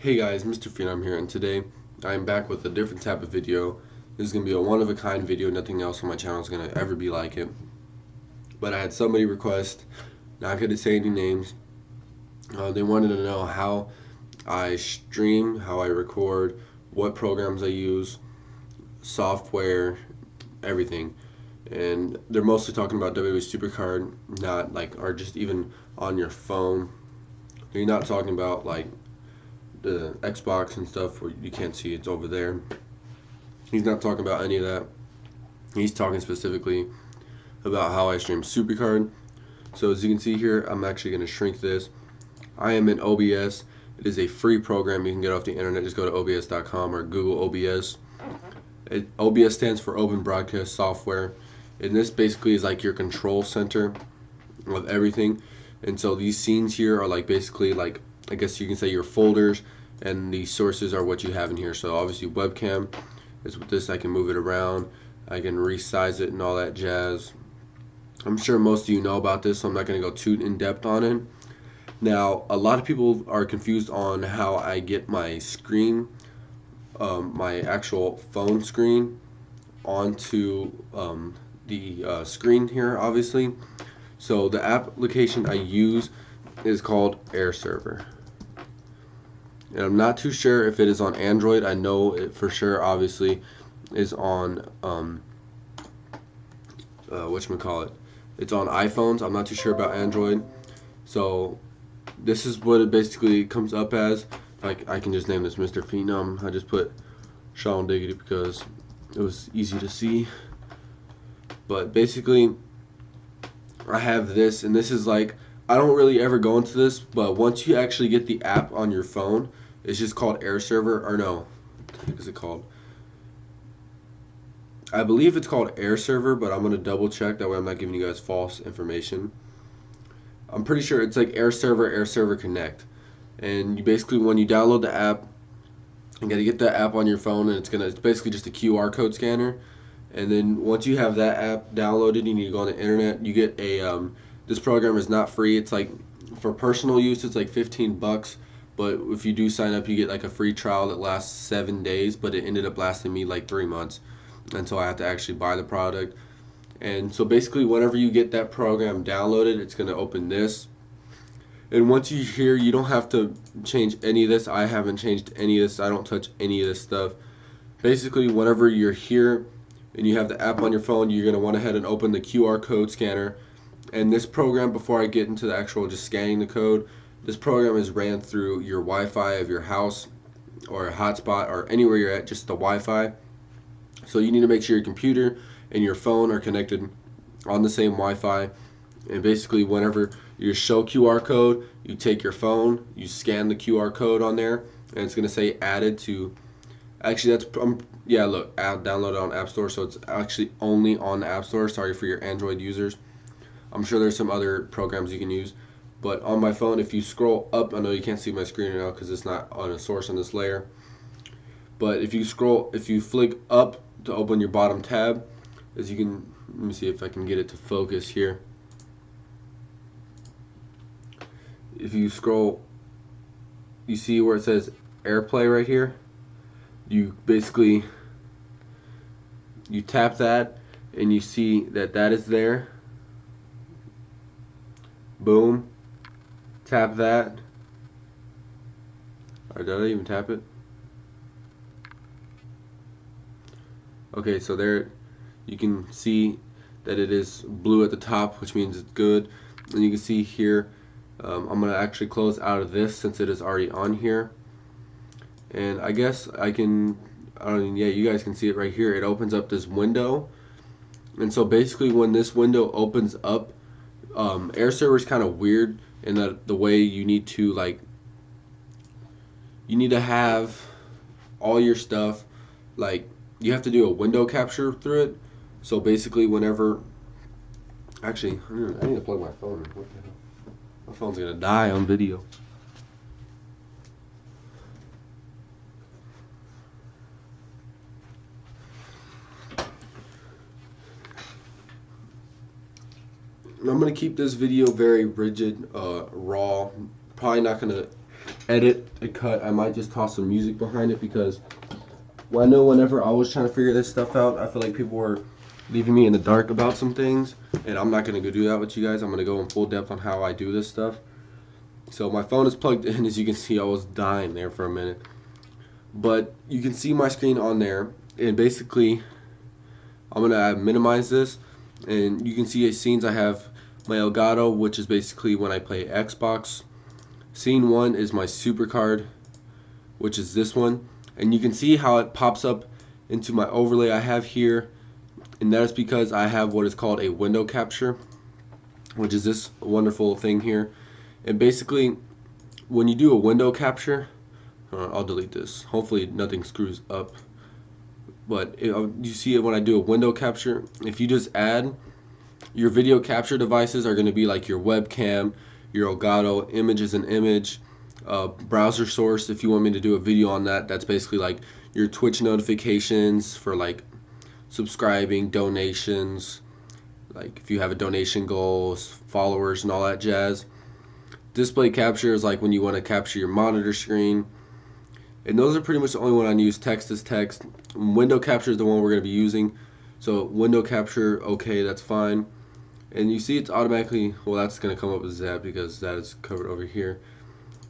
Hey guys, Mrphenomog here, and today I am back with a different type of video. This is going to be a one-of-a-kind video. Nothing else on my channel is going to ever be like it. But I had somebody request, not going to say any names, they wanted to know how I stream, how I record, what programs I use, software, everything. And they're mostly talking about WWE Supercard, not like, or just even on your phone. They're not talking about like the Xbox and stuff where you can't see it's over there. He's not talking about any of that. He's talking specifically about how I stream Supercard. So as you can see here, I'm actually going to shrink this. I am in OBS. It is a free program you can get off the internet. Just go to obs.com or Google OBS. OBS stands for Open Broadcast Software. And this basically is like your control center of everything. And so these scenes here are like basically like, I guess you can say, your folders, and the sources are what you have in here. So obviously webcam is with this. I can move it around, I can resize it and all that jazz. I'm sure most of you know about this, so I'm not going to go too in depth on it. Now, a lot of people are confused on how I get my screen, my actual phone screen, onto the screen here, obviously. So the application I use is called Airserver. And I'm not too sure if it is on Android. I know it for sure, obviously, is on whatchamacallit. It's on iPhones. I'm not too sure about Android. So this is what it basically comes up as. Like, I can just name this Mrphenomog. I just put Sean Diggity because it was easy to see. But basically, I have this, and this is like, I don't really ever go into this, but once you actually get the app on your phone, it's just called Airserver, or no, what the heck is it called? I believe it's called Airserver, but I'm going to double check, that way I'm not giving you guys false information. I'm pretty sure it's like Airserver, Airserver Connect. And you basically, when you download the app, you got to get that app on your phone, and it's basically just a QR code scanner. And then once you have that app downloaded, you need to go on the internet. You get a this program is not free. It's like, for personal use, it's like $15. But if you do sign up, you get like a free trial that lasts 7 days. But it ended up lasting me like 3 months, and so I have to actually buy the product. And so basically, whenever you get that program downloaded, it's going to open this. And once you're here, you don't have to change any of this. I haven't changed any of this. I don't touch any of this stuff. Basically, whenever you're here and you have the app on your phone, you're going to want to head and open the QR code scanner. And this program, before I get into the actual just scanning the code, this program is ran through your Wi-Fi of your house or a hotspot or anywhere you're at, just the Wi-Fi. So you need to make sure your computer and your phone are connected on the same Wi-Fi. And basically, whenever you show QR code, you take your phone, you scan the QR code on there, and it's going to say added to. Actually, that's yeah. Look, download it on App Store, so it's actually only on the App Store. Sorry for your Android users. I'm sure there's some other programs you can use, but on my phone, if you scroll up, I know you can't see my screen right now because it's not on a source on this layer. But if you flick up to open your bottom tab, as you can, let me see if I can get it to focus here. If you scroll, you see where it says AirPlay right here. You basically, you tap that and you see that that is there. Boom. Tap that. Or did I even tap it? Okay, so there you can see that it is blue at the top, which means it's good. And you can see here, I'm going to actually close out of this since it is already on here. And I guess I can, yeah, you guys can see it right here. It opens up this window. And so basically, when this window opens up, Airserver is kind of weird in that the way you need to, like, you need to have all your stuff, like, you have to do a window capture through it. So basically, whenever, actually, I need to plug my phone. What the hell? My phone's gonna die on video. I'm going to keep this video very rigid, raw. Probably not going to edit and cut, I might just toss some music behind it, because I know whenever I was trying to figure this stuff out, I feel like people were leaving me in the dark about some things, and I'm not going to go do that with you guys. I'm going to go in full depth on how I do this stuff. So my phone is plugged in. As you can see, I was dying there for a minute. But you can see my screen on there, and basically I'm going to minimize this, and you can see as scenes I have my Elgato, which is basically when I play Xbox. Scene 1 is my super card, which is this one, and you can see how it pops up into my overlay I have here, and that is because I have what is called a window capture, which is this wonderful thing here. And basically, when you do a window capture, I'll delete this. Hopefully nothing screws up. But you see it when I do a window capture. If you just add, your video capture devices are going to be like your webcam, your Elgato, image is an image, browser source. If you want me to do a video on that, that's basically like your Twitch notifications for like subscribing, donations, like if you have a donation goals, followers, and all that jazz. Display capture is like when you want to capture your monitor screen, and those are pretty much the only one I use. Text is text. Window capture is the one we're going to be using. So window capture, okay, that's fine. And you see it's automatically, well, that's going to come up as that because that is covered over here.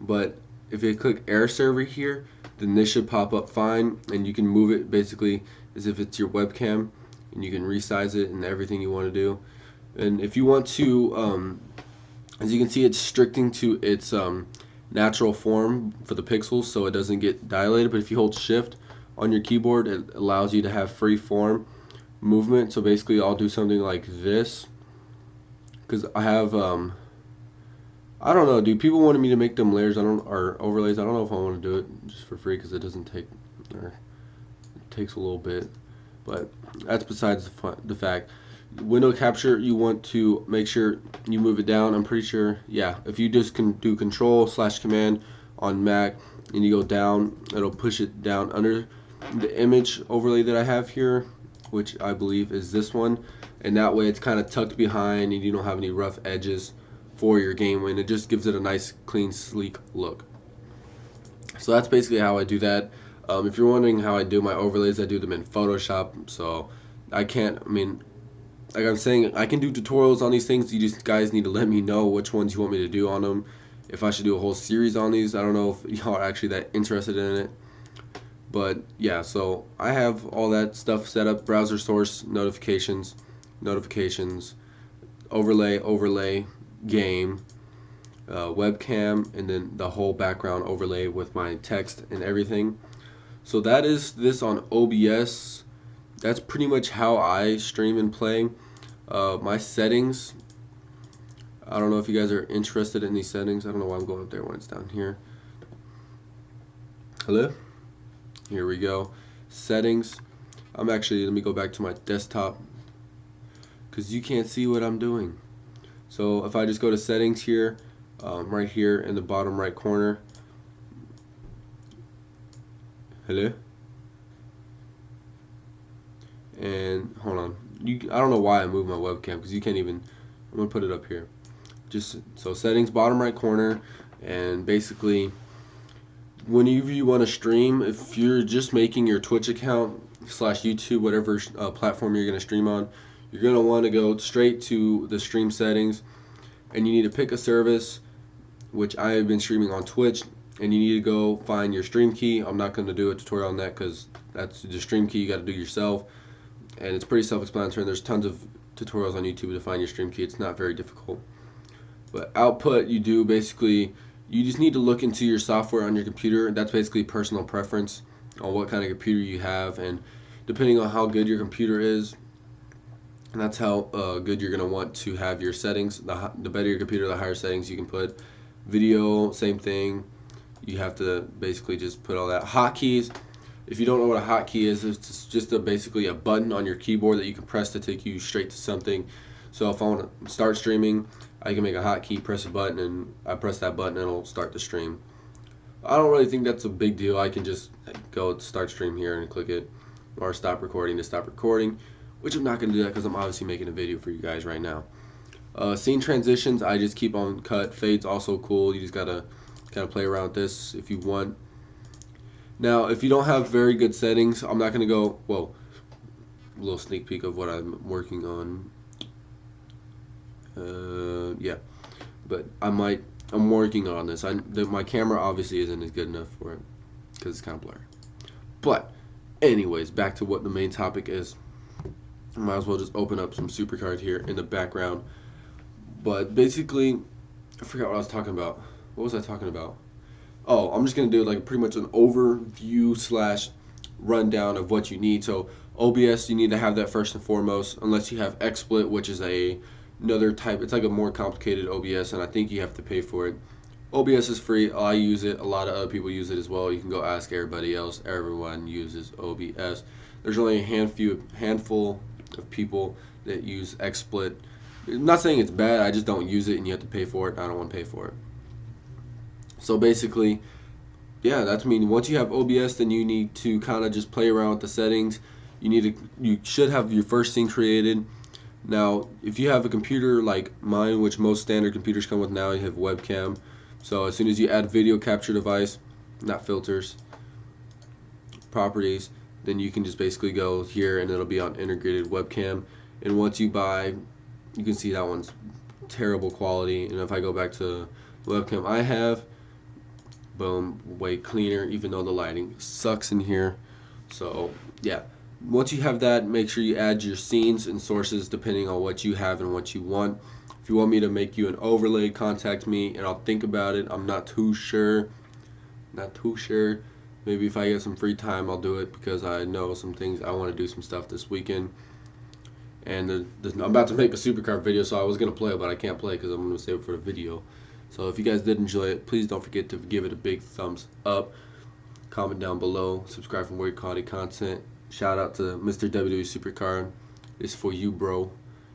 But if you click Airserver here, then this should pop up fine, and you can move it basically as if it's your webcam, and you can resize it and everything you want to do. And if you want to, as you can see, it's restricting to its natural form for the pixels, so it doesn't get dilated. But if you hold shift on your keyboard, it allows you to have free form movement. So basically I'll do something like this, because I have I don't know, dude. People wanted me to make them layers, or overlays. I don't know if I want to do it just for free, because it doesn't take, or it takes a little bit. But that's besides the fact. Window capture, you want to make sure you move it down. I'm pretty sure, yeah. If you just can do Control/Command on Mac and you go down, it'll push it down under the image overlay that I have here, which I believe is this one. And that way it's kind of tucked behind, and you don't have any rough edges for your game, and it just gives it a nice, clean, sleek look. So that's basically how I do that. If you're wondering how I do my overlays, I do them in Photoshop. So I can't, I mean, like I'm saying, I can do tutorials on these things. You just guys need to let me know which ones you want me to do on them. If I should do a whole series on these, I don't know if y'all are actually that interested in it. But yeah, so I have all that stuff set up: browser source, notifications, overlay, game, webcam, and then the whole background overlay with my text and everything. So that is this on OBS. That's pretty much how I stream and play. My settings, I don't know if you guys are interested in these settings. I don't know why I'm going up there when it's down here. Hello? Here we go. Settings. Let me go back to my desktop, because you can't see what I'm doing. So if I just go to settings here, right here in the bottom right corner. Hello? And hold on, I don't know why I moved my webcam, because you can't even, I'm gonna put it up here. Just so settings, bottom right corner, and basically whenever you want to stream, if you're just making your Twitch account / YouTube, whatever platform you're gonna stream on, you're gonna want to go straight to the stream settings, and you need to pick a service, which I have been streaming on Twitch, and you need to go find your stream key. I'm not gonna do a tutorial on that, because that's the stream key you got to do yourself. And it's pretty self-explanatory, and there's tons of tutorials on YouTube to find your stream key. It's not very difficult. But output, you do basically, you just need to look into your software on your computer. That's basically personal preference on what kind of computer you have, and depending on how good your computer is, and that's how good you're going to want to have your settings. The better your computer, the higher settings you can put. Video, same thing. You have to basically just put all that. Hotkeys. If you don't know what a hotkey is, it's just basically a button on your keyboard that you can press to take you straight to something. So if I want to start streaming, I can make a hotkey, press a button, and I press that button and it'll start the stream. I don't really think that's a big deal. I can just go start stream here and click it, or stop recording to stop recording, which I'm not going to do that because I'm obviously making a video for you guys right now. Scene transitions, I just keep on cut. Fades also cool. You just got to Kind of play around with this if you want. Now, if you don't have very good settings, I'm not going to go, well, a little sneak peek of what I'm working on. Yeah, but I'm working on this. My camera obviously isn't as good enough for it because it's kind of blurry. But anyways, back to what the main topic is. Might as well just open up some supercard here in the background. But basically, I forgot what I was talking about. What was I talking about? Oh, I'm just going to do like pretty much an overview slash rundown of what you need. So OBS, you need to have that first and foremost, unless you have XSplit, which is another type. It's like a more complicated OBS, and I think you have to pay for it. OBS is free. I use it. A lot of other people use it as well. You can go ask everybody else. Everyone uses OBS. There's only a handful of people that use XSplit. I'm not saying it's bad. I just don't use it, and you have to pay for it. I don't want to pay for it. So basically, yeah, that's once you have OBS, then you need to kind of just play around with the settings. You should have your first scene created. Now, if you have a computer like mine, which most standard computers come with now, you have webcam. So as soon as you add video capture device, not filters, properties, then you can just basically go here and it'll be on integrated webcam. And once you buy, you can see that one's terrible quality. And if I go back to the webcam I have, boom, way cleaner, even though the lighting sucks in here. So yeah, once you have that, make sure you add your scenes and sources depending on what you have and what you want. If you want me to make you an overlay, contact me and I'll think about it. I'm not too sure. Maybe if I get some free time, I'll do it, because I know some things. I want to do some stuff this weekend. And I'm about to make a supercard video, so I was going to play it, but I can't play because I'm going to save it for the video. So if you guys did enjoy it, please don't forget to give it a big thumbs up. Comment down below. Subscribe for more quality content. Shout out to Mr. WWE Supercard. It's for you, bro.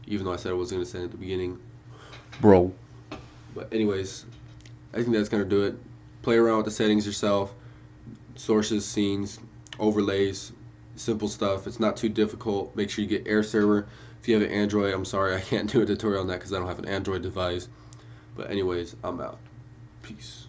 Even though I said I wasn't going to say it at the beginning. Bro. But anyways, I think that's going to do it. Play around with the settings yourself. Sources, scenes, overlays, simple stuff. It's not too difficult. Make sure you get Airserver. If you have an Android, I'm sorry I can't do a tutorial on that because I don't have an Android device. But anyways, I'm out. Peace.